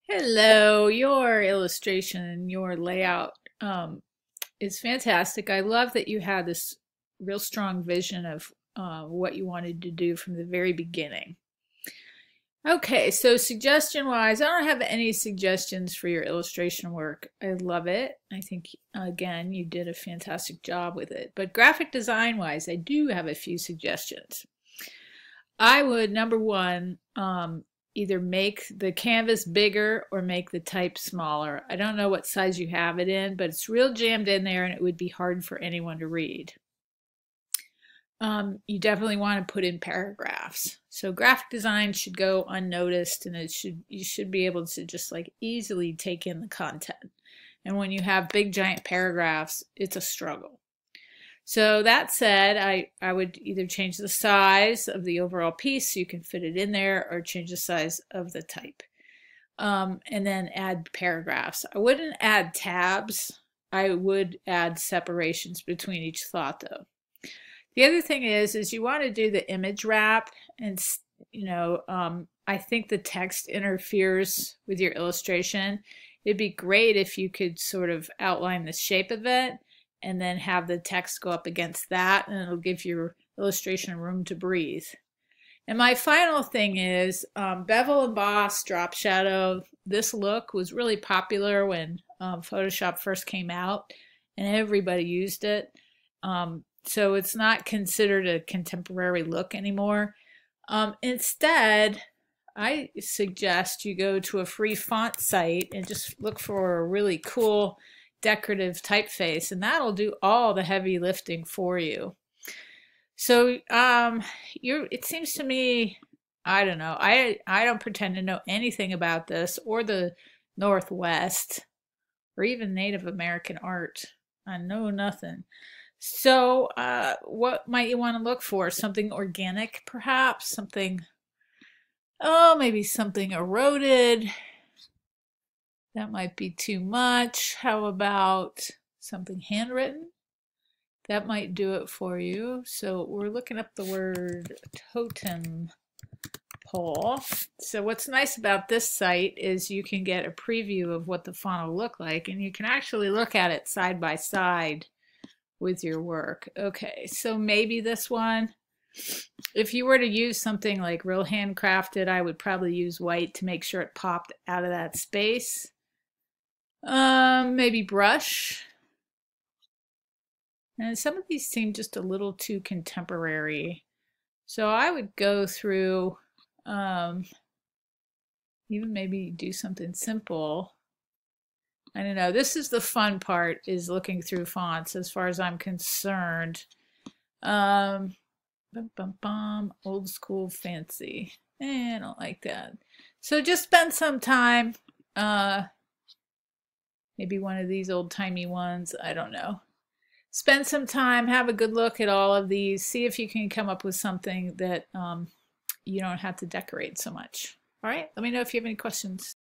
Hello, your illustration, your layout is fantastic. I love that you had this real strong vision of what you wanted to do from the very beginning. Okay, so suggestion-wise, I don't have any suggestions for your illustration work. I love it. I think, again, you did a fantastic job with it. But graphic design-wise, I do have a few suggestions. I would, number one, either make the canvas bigger or make the type smaller. I don't know what size you have it in, but it's real jammed in there and it would be hard for anyone to read. You definitely want to put in paragraphs. So graphic design should go unnoticed, and you should be able to just like easily take in the content. And when you have big giant paragraphs, it's a struggle. So that said, I would either change the size of the overall piece so you can fit it in there, or change the size of the type. And then add paragraphs. I wouldn't add tabs. I would add separations between each thought though. The other thing is you want to do the image wrap, and I think the text interferes with your illustration. It'd be great if you could sort of outline the shape of it and then have the text go up against that, and it'll give your illustration room to breathe. And my final thing is bevel emboss drop shadow. This look was really popular when Photoshop first came out, and everybody used it. So it's not considered a contemporary look anymore. Instead, I suggest you go to a free font site and just look for a really cool decorative typeface, and that'll do all the heavy lifting for you. So it seems to me, I don't know, I don't pretend to know anything about this or the Northwest or even Native American art. I know nothing. So what might you want to look for? Something organic, perhaps? Something, maybe something eroded. That might be too much. How about something handwritten? That might do it for you. So we're looking up the word totem pole. So what's nice about this site is you can get a preview of what the font will look like, and you can actually look at it side by side with your work. Okay, so maybe this one. If you were to use something like real handcrafted, I would probably use white to make sure it popped out of that space. Maybe brush. And some of these seem just a little too contemporary. So I would go through, even maybe do something simple. I don't know. This is the fun part, is looking through fonts as far as I'm concerned. Old school fancy. I don't like that. So just spend some time. Maybe one of these old-timey ones. I don't know. Spend some time, have a good look at all of these. See if you can come up with something that you don't have to decorate so much. All right, let me know if you have any questions.